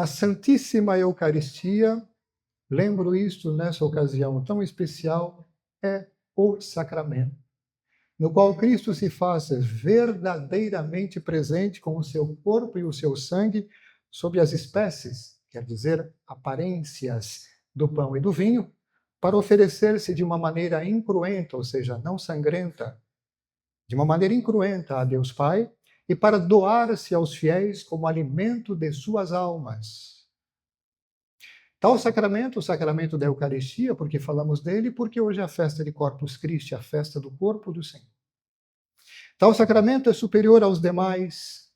A Santíssima Eucaristia, lembro isto nessa ocasião tão especial, é o sacramento, no qual Cristo se faz verdadeiramente presente com o seu corpo e o seu sangue sob as espécies, quer dizer, aparências do pão e do vinho, para oferecer-se de uma maneira incruenta, ou seja, não sangrenta, de uma maneira incruenta a Deus Pai, e para doar-se aos fiéis como alimento de suas almas. Tal sacramento, o sacramento da Eucaristia, porque falamos dele, porque hoje é a festa de Corpus Christi, a festa do corpo do Senhor. Tal sacramento é superior aos demais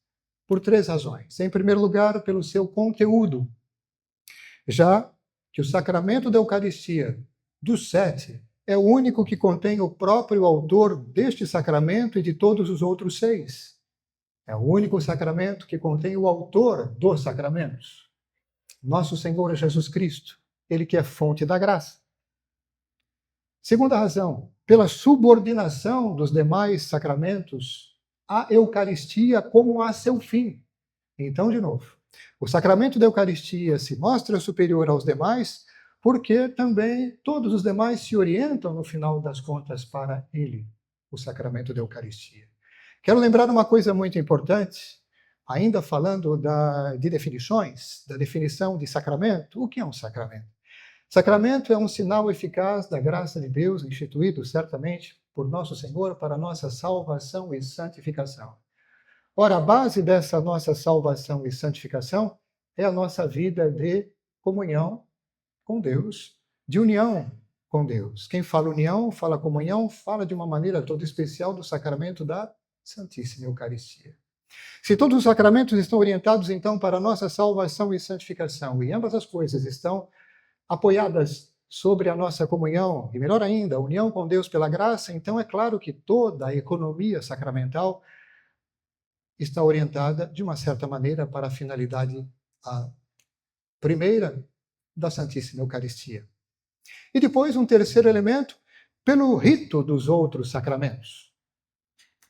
por 3 razões. Em primeiro lugar, pelo seu conteúdo, já que o sacramento da Eucaristia, dos 7, é o único que contém o próprio autor deste sacramento e de todos os outros 6. É o único sacramento que contém o autor dos sacramentos. Nosso Senhor Jesus Cristo, ele que é fonte da graça. Segunda razão, pela subordinação dos demais sacramentos à Eucaristia como a seu fim. Então, de novo, o sacramento da Eucaristia se mostra superior aos demais porque também todos os demais se orientam, no final das contas, para ele, o sacramento da Eucaristia. Quero lembrar uma coisa muito importante, ainda falando de definições, da definição de sacramento. O que é um sacramento? Sacramento é um sinal eficaz da graça de Deus, instituído certamente por nosso Senhor para a nossa salvação e santificação. Ora, a base dessa nossa salvação e santificação é a nossa vida de comunhão com Deus, de união com Deus. Quem fala união, fala comunhão, fala de uma maneira toda especial do sacramento da Santíssima Eucaristia. Se todos os sacramentos estão orientados, então, para a nossa salvação e santificação, e ambas as coisas estão apoiadas sobre a nossa comunhão, e melhor ainda, a união com Deus pela graça, então é claro que toda a economia sacramental está orientada, de uma certa maneira, para a finalidade primeira da Santíssima Eucaristia. E depois, um terceiro elemento, pelo rito dos outros sacramentos,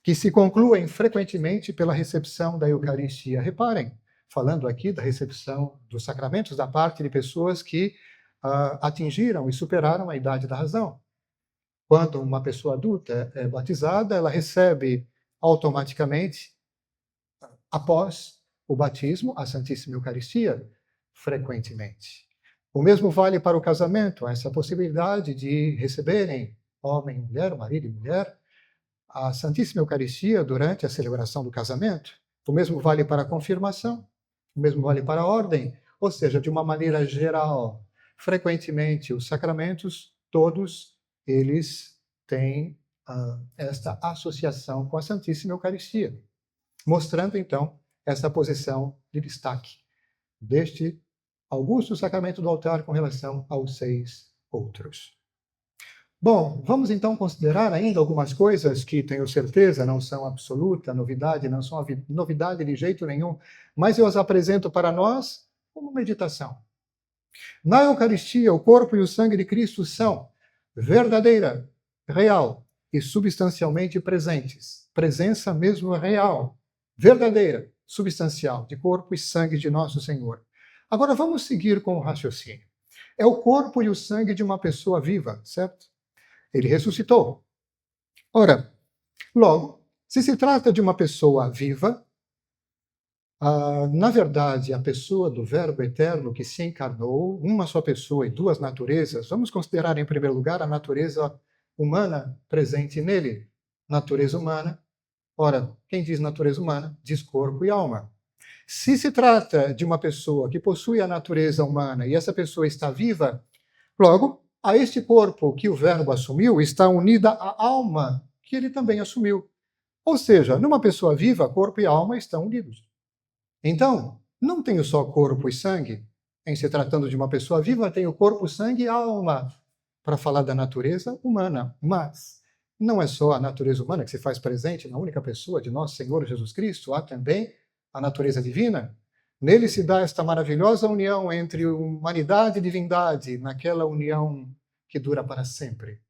que se concluem frequentemente pela recepção da Eucaristia. Reparem, falando aqui da recepção dos sacramentos da parte de pessoas que atingiram e superaram a idade da razão. Quando uma pessoa adulta é batizada, ela recebe automaticamente, após o batismo, a Santíssima Eucaristia, frequentemente. O mesmo vale para o casamento, essa possibilidade de receberem, homem e mulher, marido e mulher, a Santíssima Eucaristia durante a celebração do casamento. O mesmo vale para a confirmação, o mesmo vale para a ordem, ou seja, de uma maneira geral, frequentemente os sacramentos, todos eles têm esta associação com a Santíssima Eucaristia, mostrando então essa posição de destaque deste augusto sacramento do altar com relação aos 6 outros. Bom, vamos então considerar ainda algumas coisas que tenho certeza não são absoluta novidade, não são novidade de jeito nenhum, mas eu as apresento para nós como meditação. Na Eucaristia, o corpo e o sangue de Cristo são verdadeira, real e substancialmente presentes. Presença mesmo real, verdadeira, substancial, de corpo e sangue de nosso Senhor. Agora vamos seguir com o raciocínio. É o corpo e o sangue de uma pessoa viva, certo? Ele ressuscitou. Ora, logo, se trata de uma pessoa viva, na verdade, a pessoa do Verbo eterno que se encarnou, uma só pessoa e 2 naturezas, vamos considerar em primeiro lugar a natureza humana presente nele. Natureza humana. Ora, quem diz natureza humana, diz corpo e alma. Se trata de uma pessoa que possui a natureza humana e essa pessoa está viva, logo, a este corpo que o Verbo assumiu está unida a alma que ele também assumiu. Ou seja, numa pessoa viva, corpo e alma estão unidos. Então, não tenho só corpo e sangue. Em se tratando de uma pessoa viva, tenho corpo, sangue e alma para falar da natureza humana. Mas não é só a natureza humana que se faz presente na única pessoa de nosso Senhor Jesus Cristo, há também a natureza divina. Nele se dá esta maravilhosa união entre humanidade e divindade, naquela união que dura para sempre.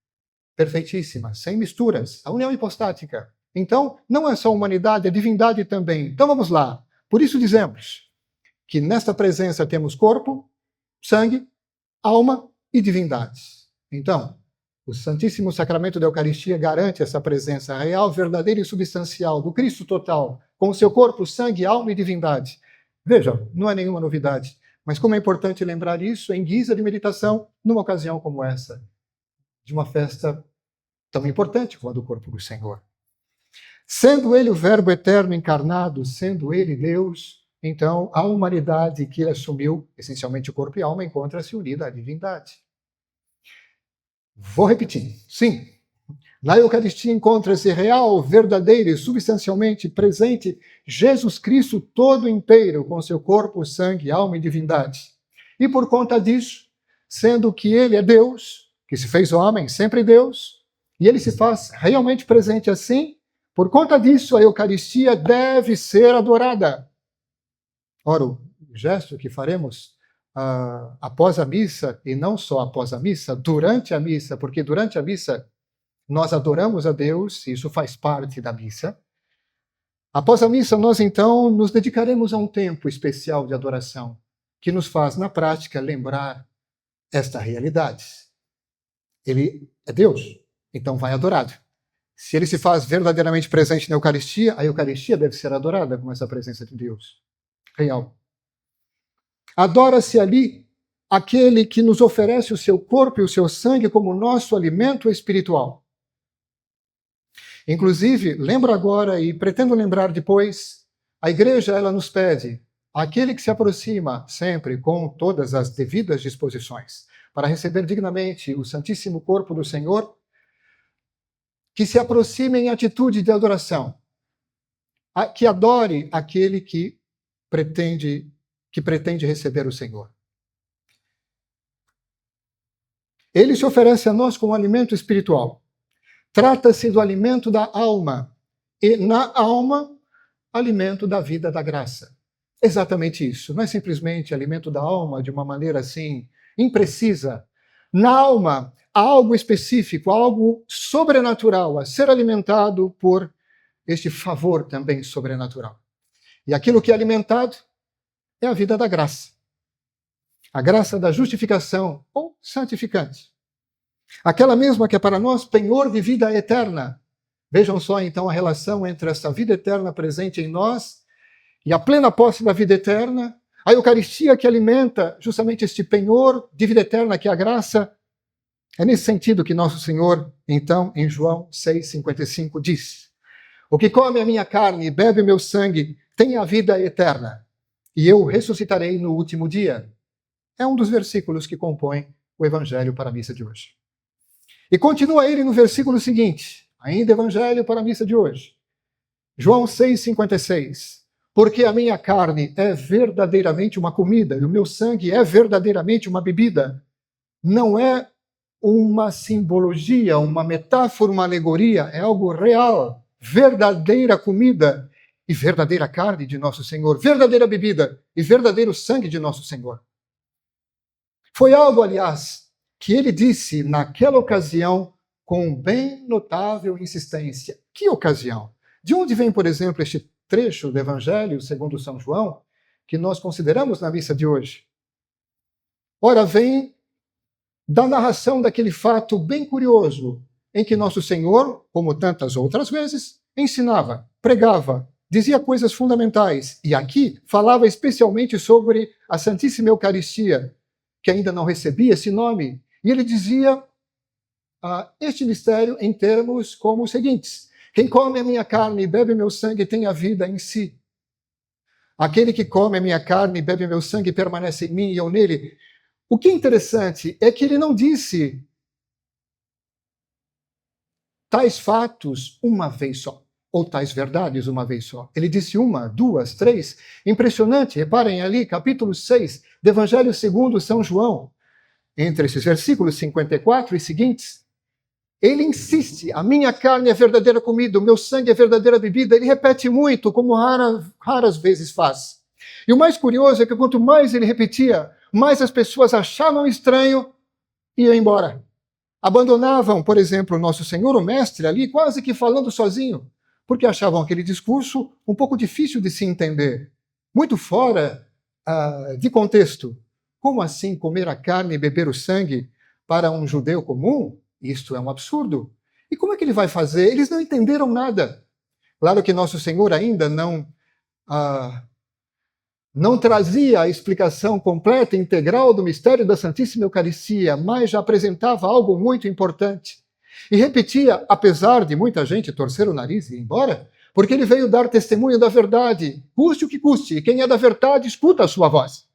Perfeitíssima, sem misturas, a união hipostática. Então, não é só humanidade, é divindade também. Então vamos lá. Por isso dizemos que nesta presença temos corpo, sangue, alma e divindade. Então, o Santíssimo Sacramento da Eucaristia garante essa presença real, verdadeira e substancial do Cristo total, com o seu corpo, sangue, alma e divindade. Veja, não é nenhuma novidade, mas como é importante lembrar isso em guisa de meditação numa ocasião como essa, de uma festa tão importante como a do corpo do Senhor. Sendo ele o Verbo eterno encarnado, sendo ele Deus, então a humanidade que ele assumiu, essencialmente o corpo e alma, encontra-se unida à divindade. Vou repetir. Sim, na Eucaristia encontra-se real, verdadeiro e substancialmente presente Jesus Cristo todo inteiro, com seu corpo, sangue, alma e divindade. E por conta disso, sendo que ele é Deus, que se fez homem, sempre Deus, e ele se faz realmente presente assim, por conta disso a Eucaristia deve ser adorada. Ora, o gesto que faremos após a missa, e não só após a missa, durante a missa, porque durante a missa nós adoramos a Deus, isso faz parte da missa. Após a missa, nós então nos dedicaremos a um tempo especial de adoração, que nos faz, na prática, lembrar esta realidade. Ele é Deus, então vai adorado. Se ele se faz verdadeiramente presente na Eucaristia, a Eucaristia deve ser adorada com essa presença de Deus real. Adora-se ali aquele que nos oferece o seu corpo e o seu sangue como nosso alimento espiritual. Inclusive, lembro agora e pretendo lembrar depois, a Igreja ela nos pede, aquele que se aproxima sempre com todas as devidas disposições, para receber dignamente o Santíssimo Corpo do Senhor, que se aproxime em atitude de adoração, que adore aquele que pretende receber o Senhor. Ele se oferece a nós como alimento espiritual. Trata-se do alimento da alma, e na alma, alimento da vida da graça. Exatamente isso. Não é simplesmente alimento da alma de uma maneira assim, imprecisa. Na alma, há algo específico, algo sobrenatural a ser alimentado por este favor também sobrenatural. E aquilo que é alimentado é a vida da graça. A graça da justificação ou santificante. Aquela mesma que é para nós penhor de vida eterna. Vejam só então a relação entre essa vida eterna presente em nós e a plena posse da vida eterna, a Eucaristia que alimenta justamente este penhor de vida eterna que é a graça. É nesse sentido que nosso Senhor, então, em João 6,55 diz: o que come a minha carne e bebe o meu sangue tem a vida eterna, e eu ressuscitarei no último dia. É um dos versículos que compõem o Evangelho para a missa de hoje. E continua ele no versículo seguinte, ainda Evangelho para a missa de hoje. João 6,56. Porque a minha carne é verdadeiramente uma comida, e o meu sangue é verdadeiramente uma bebida. Não é uma simbologia, uma metáfora, uma alegoria, é algo real, verdadeira comida e verdadeira carne de nosso Senhor, verdadeira bebida e verdadeiro sangue de nosso Senhor. Foi algo, aliás, que ele disse naquela ocasião com bem notável insistência. Que ocasião? De onde vem, por exemplo, este trecho do Evangelho segundo São João, que nós consideramos na missa de hoje? Ora, vem da narração daquele fato bem curioso, em que nosso Senhor, como tantas outras vezes, ensinava, pregava, dizia coisas fundamentais, e aqui falava especialmente sobre a Santíssima Eucaristia, que ainda não recebia esse nome, e ele dizia este mistério em termos como os seguintes: quem come a minha carne e bebe meu sangue tem a vida em si. Aquele que come a minha carne e bebe meu sangue permanece em mim e eu nele. O que é interessante é que ele não disse tais fatos uma vez só, ou tais verdades uma vez só. Ele disse uma, duas, três. Impressionante, reparem ali, capítulo 6 do Evangelho segundo São João. Entre esses versículos 54 e seguintes, ele insiste, a minha carne é verdadeira comida, o meu sangue é verdadeira bebida. Ele repete muito, como raras vezes faz. E o mais curioso é que quanto mais ele repetia, mais as pessoas achavam estranho e iam embora. Abandonavam, por exemplo, nosso Senhor, o Mestre, ali, quase que falando sozinho, porque achavam aquele discurso um pouco difícil de se entender, muito fora de contexto. Como assim comer a carne e beber o sangue para um judeu comum? Isto é um absurdo. E como é que ele vai fazer? Eles não entenderam nada. Claro que nosso Senhor ainda não trazia a explicação completa e integral do mistério da Santíssima Eucaristia, mas já apresentava algo muito importante. E repetia, apesar de muita gente torcer o nariz e ir embora, porque ele veio dar testemunho da verdade, custe o que custe, e quem é da verdade escuta a sua voz.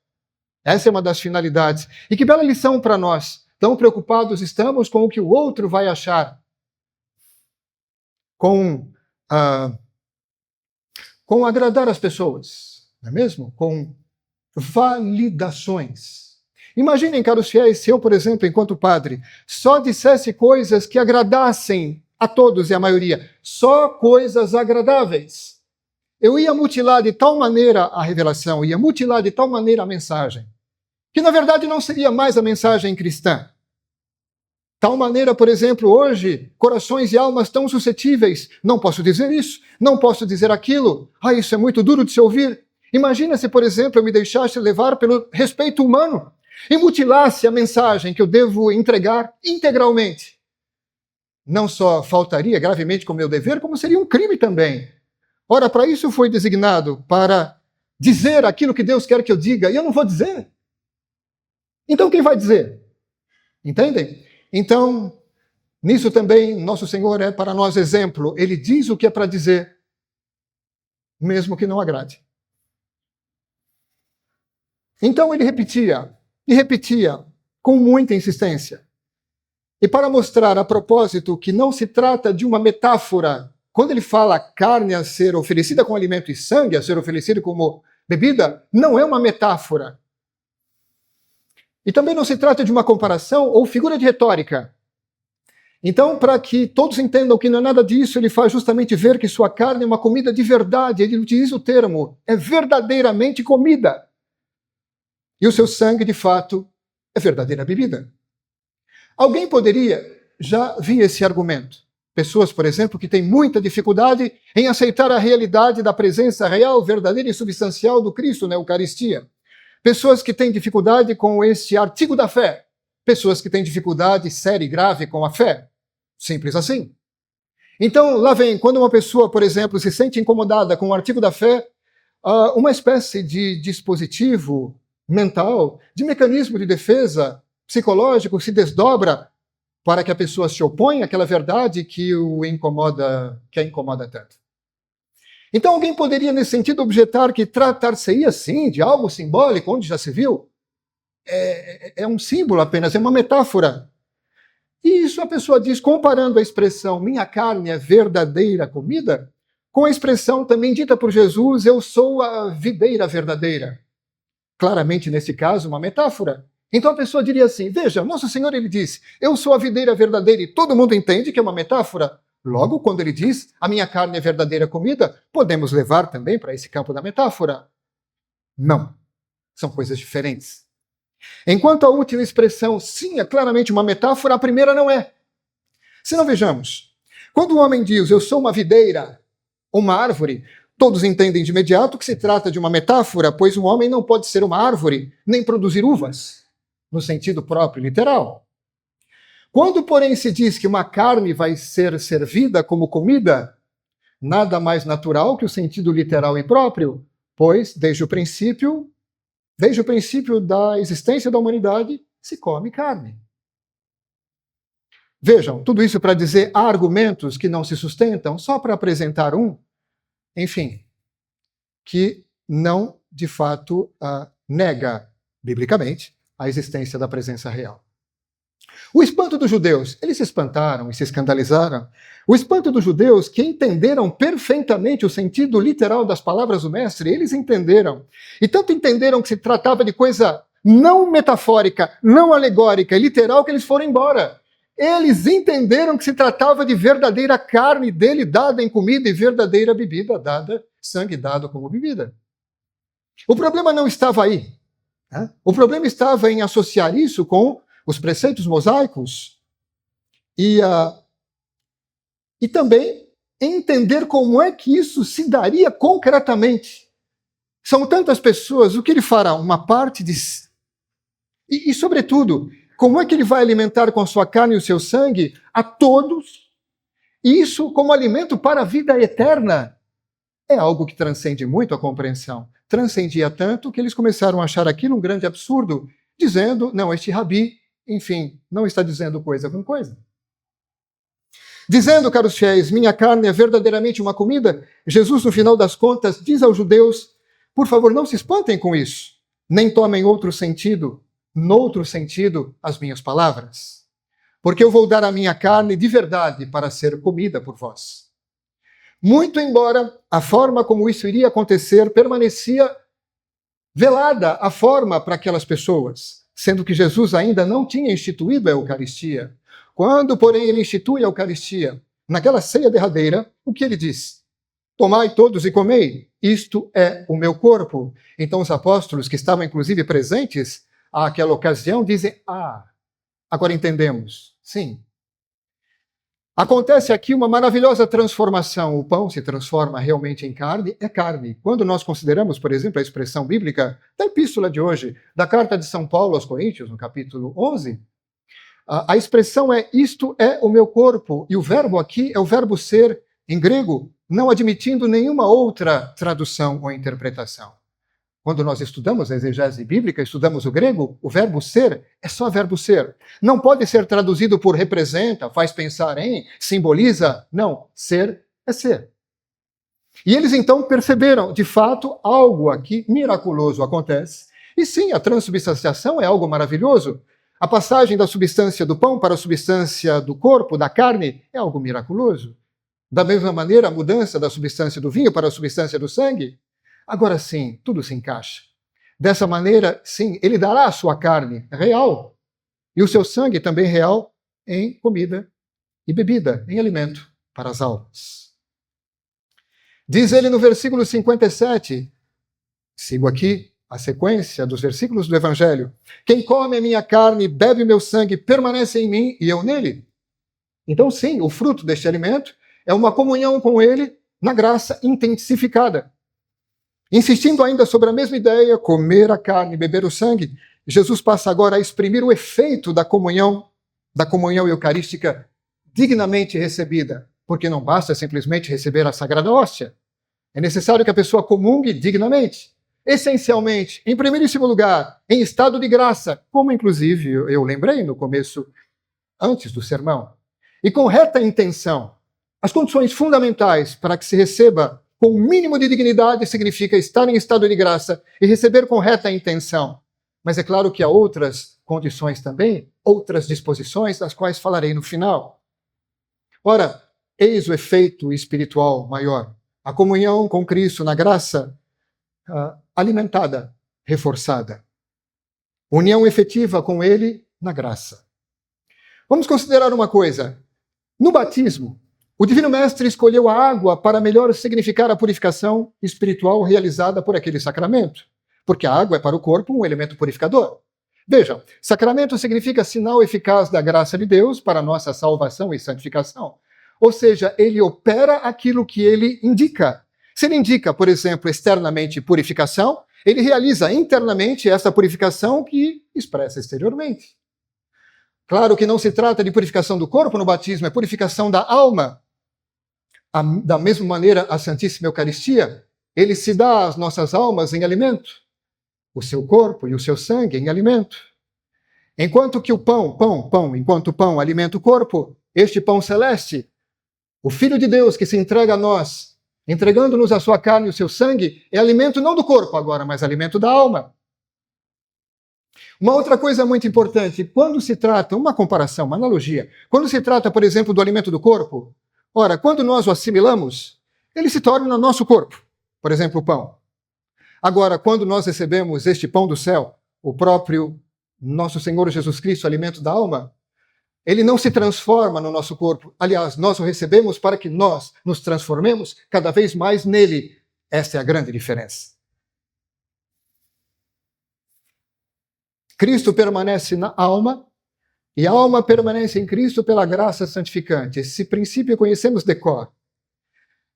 Essa é uma das finalidades. E que bela lição para nós. Tão preocupados estamos com o que o outro vai achar, com agradar as pessoas, não é mesmo? Com validações. Imaginem, caros fiéis, se eu, por exemplo, enquanto padre, só dissesse coisas que agradassem a todos e a maioria, só coisas agradáveis. Eu ia mutilar de tal maneira a revelação, ia mutilar de tal maneira a mensagem, que na verdade não seria mais a mensagem cristã. Tal maneira, por exemplo, hoje, corações e almas tão suscetíveis, não posso dizer isso, não posso dizer aquilo, isso é muito duro de se ouvir. Imagina se, por exemplo, eu me deixasse levar pelo respeito humano e mutilasse a mensagem que eu devo entregar integralmente. Não só faltaria gravemente com o meu dever, como seria um crime também. Ora, para isso foi designado, para dizer aquilo que Deus quer que eu diga, e eu não vou dizer. Então quem vai dizer? Entendem? Então, nisso também, nosso Senhor é para nós exemplo. Ele diz o que é para dizer, mesmo que não agrade. Então ele repetia, e repetia, com muita insistência. E para mostrar a propósito que não se trata de uma metáfora, quando ele fala carne a ser oferecida como alimento e sangue a ser oferecido como bebida, não é uma metáfora. E também não se trata de uma comparação ou figura de retórica. Então, para que todos entendam que não é nada disso, ele faz justamente ver que sua carne é uma comida de verdade. Ele utiliza o termo, é verdadeiramente comida. E o seu sangue, de fato, é verdadeira bebida. Alguém poderia, já vi esse argumento. Pessoas, por exemplo, que têm muita dificuldade em aceitar a realidade da presença real, verdadeira e substancial do Cristo na Eucaristia. Pessoas que têm dificuldade com esse artigo da fé. Pessoas que têm dificuldade séria e grave com a fé. Simples assim. Então, lá vem, quando uma pessoa, por exemplo, se sente incomodada com o artigo da fé, uma espécie de dispositivo mental, de mecanismo de defesa psicológico se desdobra para que a pessoa se oponha àquela verdade que a incomoda tanto. Então alguém poderia, nesse sentido, objetar que tratar-se-ia, sim, de algo simbólico, onde já se viu. É um símbolo apenas, é uma metáfora. E isso a pessoa diz, comparando a expressão minha carne é verdadeira comida, com a expressão também dita por Jesus, eu sou a videira verdadeira. Claramente, nesse caso, uma metáfora. Então a pessoa diria assim, veja, Nosso Senhor ele disse, eu sou a videira verdadeira, e todo mundo entende que é uma metáfora. Logo, quando ele diz, a minha carne é verdadeira comida, podemos levar também para esse campo da metáfora? Não. São coisas diferentes. Enquanto a última expressão, sim, é claramente uma metáfora, a primeira não é. Se não vejamos, quando o homem diz, eu sou uma videira, uma árvore, todos entendem de imediato que se trata de uma metáfora, pois um homem não pode ser uma árvore, nem produzir uvas, no sentido próprio literal. Quando, porém, se diz que uma carne vai ser servida como comida, nada mais natural que o sentido literal e próprio, pois, desde o princípio da existência da humanidade, se come carne. Vejam, tudo isso para dizer há argumentos que não se sustentam, só para apresentar enfim, que não, de fato, nega, biblicamente, a existência da presença real. O espanto dos judeus, eles se espantaram e se escandalizaram. O espanto dos judeus, que entenderam perfeitamente o sentido literal das palavras do mestre, eles entenderam. E tanto entenderam que se tratava de coisa não metafórica, não alegórica e literal, que eles foram embora. Eles entenderam que se tratava de verdadeira carne dele dada em comida e verdadeira bebida dada, sangue dado como bebida. O problema não estava aí. Né? O problema estava em associar isso com os preceitos mosaicos e também entender como é que isso se daria concretamente. São tantas pessoas, o que ele fará? Uma parte de... E, sobretudo, como é que ele vai alimentar com a sua carne e o seu sangue a todos? Isso como alimento para a vida eterna. É algo que transcende muito a compreensão. Transcendia tanto que eles começaram a achar aquilo um grande absurdo, dizendo, não, este rabi, enfim, não está dizendo coisa com coisa. Dizendo, caros fiéis, minha carne é verdadeiramente uma comida, Jesus, no final das contas, diz aos judeus, por favor, não se espantem com isso, nem tomem noutro sentido, as minhas palavras. Porque eu vou dar a minha carne de verdade para ser comida por vós. Muito embora a forma como isso iria acontecer permanecia velada a forma para aquelas pessoas, sendo que Jesus ainda não tinha instituído a Eucaristia. Quando, porém, ele institui a Eucaristia, naquela ceia derradeira, o que ele diz? Tomai todos e comei, isto é o meu corpo. Então os apóstolos, que estavam inclusive presentes àquela ocasião, dizem, agora entendemos. Sim. Acontece aqui uma maravilhosa transformação. O pão se transforma realmente em carne, é carne. Quando nós consideramos, por exemplo, a expressão bíblica da epístola de hoje, da carta de São Paulo aos Coríntios, no capítulo 11, a expressão é isto é o meu corpo, e o verbo aqui é o verbo ser em grego, não admitindo nenhuma outra tradução ou interpretação. Quando nós estudamos a exegese bíblica, estudamos o grego, o verbo ser é só verbo ser. Não pode ser traduzido por representa, faz pensar em, simboliza. Não, ser é ser. E eles então perceberam, de fato, algo aqui miraculoso acontece. E sim, a transubstanciação é algo maravilhoso. A passagem da substância do pão para a substância do corpo, da carne, é algo miraculoso. Da mesma maneira, a mudança da substância do vinho para a substância do sangue. Agora sim, tudo se encaixa. Dessa maneira, sim, ele dará a sua carne real e o seu sangue também real em comida e bebida, em alimento para as almas. Diz ele no versículo 57, sigo aqui a sequência dos versículos do Evangelho, quem come a minha carne e bebe meu sangue permanece em mim e eu nele. Então sim, o fruto deste alimento é uma comunhão com ele na graça intensificada. Insistindo ainda sobre a mesma ideia, comer a carne e beber o sangue, Jesus passa agora a exprimir o efeito da comunhão eucarística dignamente recebida, porque não basta simplesmente receber a Sagrada Hóstia. É necessário que a pessoa comungue dignamente, essencialmente, em primeiríssimo lugar, em estado de graça, como inclusive eu lembrei no começo, antes do sermão, e com reta intenção. As condições fundamentais para que se receba com o mínimo de dignidade significa estar em estado de graça e receber com reta intenção. Mas é claro que há outras condições também, outras disposições, das quais falarei no final. Ora, eis o efeito espiritual maior. A comunhão com Cristo na graça alimentada, reforçada. União efetiva com Ele na graça. Vamos considerar uma coisa. No batismo, o Divino Mestre escolheu a água para melhor significar a purificação espiritual realizada por aquele sacramento, porque a água é para o corpo um elemento purificador. Vejam, sacramento significa sinal eficaz da graça de Deus para a nossa salvação e santificação. Ou seja, ele opera aquilo que ele indica. Se ele indica, por exemplo, externamente purificação, ele realiza internamente essa purificação que expressa exteriormente. Claro que não se trata de purificação do corpo no batismo, é purificação da alma. Da mesma maneira, a Santíssima Eucaristia, ele se dá às nossas almas em alimento, o seu corpo e o seu sangue em alimento. Enquanto que o enquanto o pão alimenta o corpo, este pão celeste, o Filho de Deus que se entrega a nós, entregando-nos a sua carne e o seu sangue, é alimento não do corpo agora, mas alimento da alma. Uma outra coisa muito importante, quando se trata, uma comparação, uma analogia, quando se trata, por exemplo, do alimento do corpo, ora, quando nós o assimilamos, ele se torna no nosso corpo, por exemplo, o pão. Agora, quando nós recebemos este pão do céu, o próprio nosso Senhor Jesus Cristo, alimento da alma, ele não se transforma no nosso corpo. Aliás, nós o recebemos para que nós nos transformemos cada vez mais nele. Esta é a grande diferença. Cristo permanece na alma e a alma permanece em Cristo pela graça santificante. Esse princípio conhecemos de cor.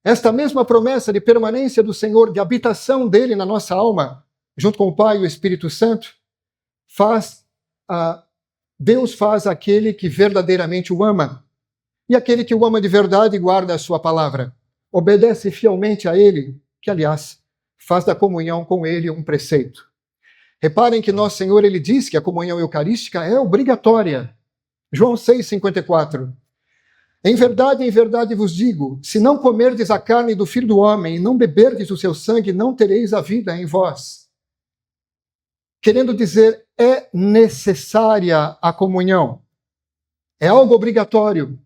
Esta mesma promessa de permanência do Senhor, de habitação dele na nossa alma, junto com o Pai e o Espírito Santo, Deus faz aquele que verdadeiramente o ama. E aquele que o ama de verdade guarda a sua palavra, obedece fielmente a ele, que, aliás, faz da comunhão com ele um preceito. Reparem que nosso Senhor, ele diz que a comunhão eucarística é obrigatória. João 6,54. Em verdade vos digo, se não comerdes a carne do Filho do Homem e não beberdes o seu sangue, não tereis a vida em vós. Querendo dizer, é necessária a comunhão. É algo obrigatório.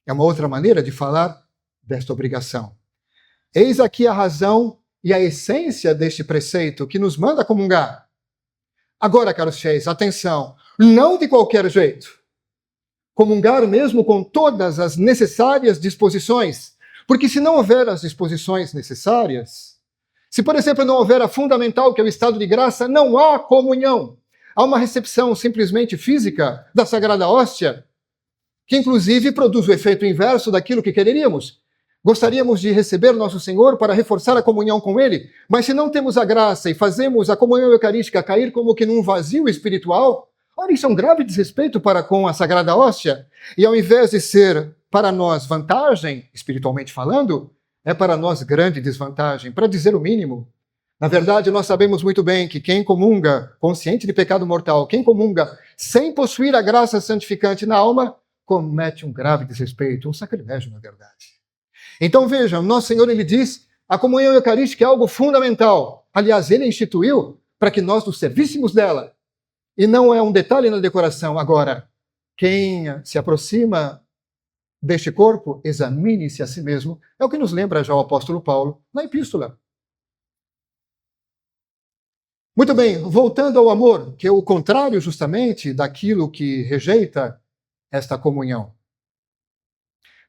É uma outra maneira de falar desta obrigação. Eis aqui a razão e a essência deste preceito que nos manda comungar. Agora, caros fiéis, atenção, não de qualquer jeito. Comungar mesmo com todas as necessárias disposições, porque se não houver as disposições necessárias, se, por exemplo, não houver a fundamental, que é o estado de graça, não há comunhão. Há uma recepção simplesmente física da Sagrada Hóstia, que inclusive produz o efeito inverso daquilo que quereríamos. Gostaríamos de receber nosso Senhor para reforçar a comunhão com Ele, mas se não temos a graça e fazemos a comunhão eucarística cair como que num vazio espiritual, olha, isso é um grave desrespeito para com a Sagrada Hóstia. E ao invés de ser para nós vantagem, espiritualmente falando, é para nós grande desvantagem, para dizer o mínimo. Na verdade, nós sabemos muito bem que quem comunga, consciente de pecado mortal, quem comunga sem possuir a graça santificante na alma, comete um grave desrespeito, um sacrilégio, na verdade. Então vejam, nosso Senhor, ele diz, a comunhão eucarística é algo fundamental. Aliás, ele instituiu para que nós nos servíssemos dela. E não é um detalhe na decoração. Agora, quem se aproxima deste corpo, examine-se a si mesmo. É o que nos lembra já o apóstolo Paulo na epístola. Muito bem, voltando ao amor, que é o contrário justamente daquilo que rejeita esta comunhão.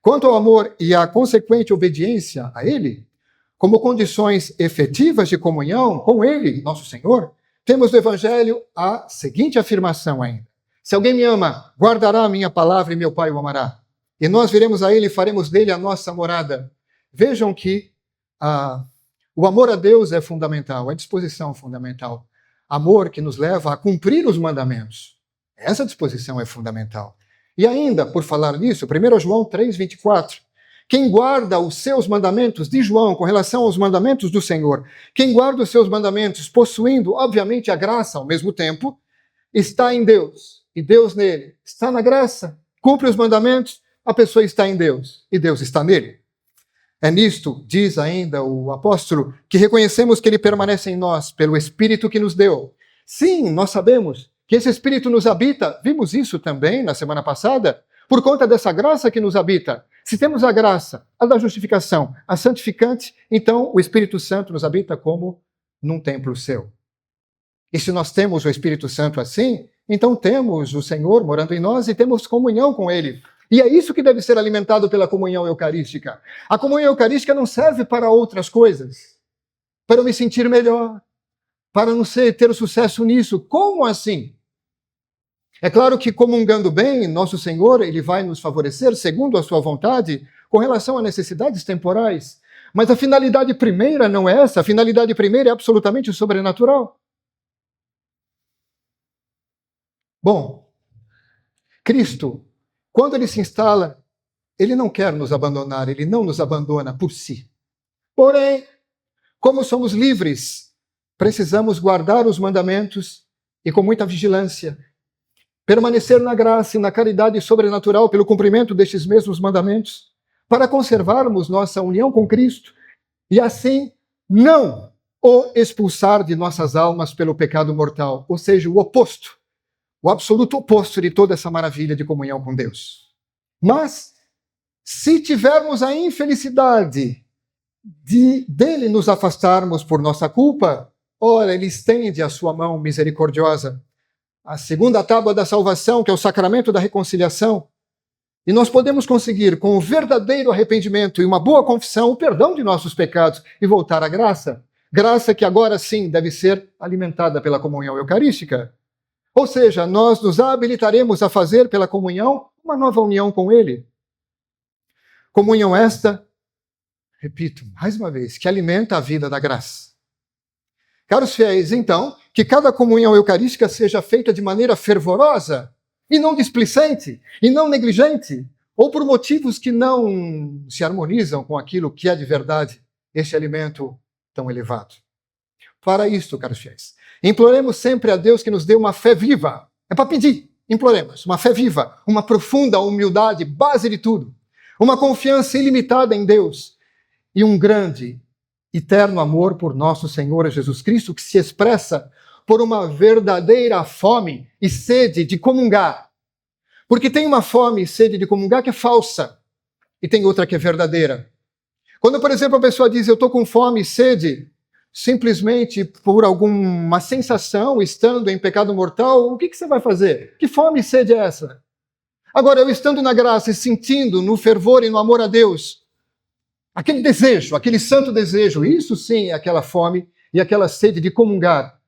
Quanto ao amor e à consequente obediência a ele, como condições efetivas de comunhão com ele, nosso Senhor, temos no Evangelho a seguinte afirmação ainda. Se alguém me ama, guardará a minha palavra e meu Pai o amará. E nós viremos a ele e faremos dele a nossa morada. Vejam que o amor a Deus é fundamental, a disposição fundamental. Amor que nos leva a cumprir os mandamentos. Essa disposição é fundamental. E ainda, por falar nisso, 1 João 3,24. Quem guarda os seus mandamentos, diz João, com relação aos mandamentos do Senhor, quem guarda os seus mandamentos, possuindo, obviamente, a graça ao mesmo tempo, está em Deus, e Deus nele. Está na graça, cumpre os mandamentos, a pessoa está em Deus, e Deus está nele. É nisto, diz ainda o apóstolo, que reconhecemos que ele permanece em nós, pelo Espírito que nos deu. Sim, nós sabemos que esse Espírito nos habita, vimos isso também na semana passada, por conta dessa graça que nos habita. Se temos a graça, a da justificação, a santificante, então o Espírito Santo nos habita como num templo seu. E se nós temos o Espírito Santo assim, então temos o Senhor morando em nós e temos comunhão com Ele. E é isso que deve ser alimentado pela comunhão eucarística. A comunhão eucarística não serve para outras coisas, para eu me sentir melhor, para não ter sucesso nisso. Como assim? É claro que comungando bem, nosso Senhor, ele vai nos favorecer segundo a sua vontade com relação a necessidades temporais. Mas a finalidade primeira não é essa, a finalidade primeira é absolutamente sobrenatural. Bom, Cristo, quando ele se instala, ele não quer nos abandonar, ele não nos abandona por si. Porém, como somos livres, precisamos guardar os mandamentos e com muita vigilância, permanecer na graça e na caridade sobrenatural pelo cumprimento destes mesmos mandamentos, para conservarmos nossa união com Cristo e assim não o expulsar de nossas almas pelo pecado mortal, ou seja, o oposto, o absoluto oposto de toda essa maravilha de comunhão com Deus. Mas, se tivermos a infelicidade dele nos afastarmos por nossa culpa, ora, ele estende a sua mão misericordiosa, a segunda tábua da salvação, que é o sacramento da reconciliação, e nós podemos conseguir, com o verdadeiro arrependimento e uma boa confissão, o perdão de nossos pecados e voltar à graça. Graça que agora sim deve ser alimentada pela comunhão eucarística. Ou seja, nós nos habilitaremos a fazer pela comunhão uma nova união com Ele. Comunhão esta repito mais uma vez, que alimenta a vida da graça. Caros fiéis, então, que cada comunhão eucarística seja feita de maneira fervorosa, e não displicente, e não negligente, ou por motivos que não se harmonizam com aquilo que é de verdade este alimento tão elevado. Para isto, caros fiéis, imploremos sempre a Deus que nos dê uma fé viva. É para pedir, imploremos, uma fé viva, uma profunda humildade, base de tudo, uma confiança ilimitada em Deus e um grande, eterno amor por nosso Senhor Jesus Cristo, que se expressa por uma verdadeira fome e sede de comungar. Porque tem uma fome e sede de comungar que é falsa e tem outra que é verdadeira. Quando, por exemplo, a pessoa diz, eu estou com fome e sede, simplesmente por alguma sensação, estando em pecado mortal, o que você vai fazer? Que fome e sede é essa? Agora, eu estando na graça e sentindo no fervor e no amor a Deus, aquele desejo, aquele santo desejo, isso sim é aquela fome e aquela sede de comungar,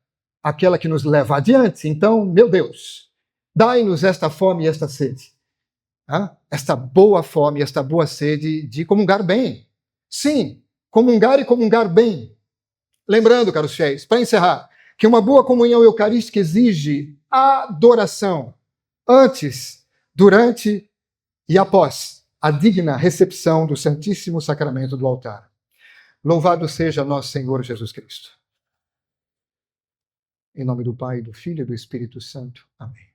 aquela que nos leva adiante. Então, meu Deus, dai-nos esta fome e esta sede. Esta boa fome e esta boa sede de comungar bem. Sim, comungar e comungar bem. Lembrando, caros fiéis, para encerrar, que uma boa comunhão eucarística exige adoração antes, durante e após a digna recepção do Santíssimo Sacramento do altar. Louvado seja nosso Senhor Jesus Cristo. Em nome do Pai, do Filho e do Espírito Santo. Amém.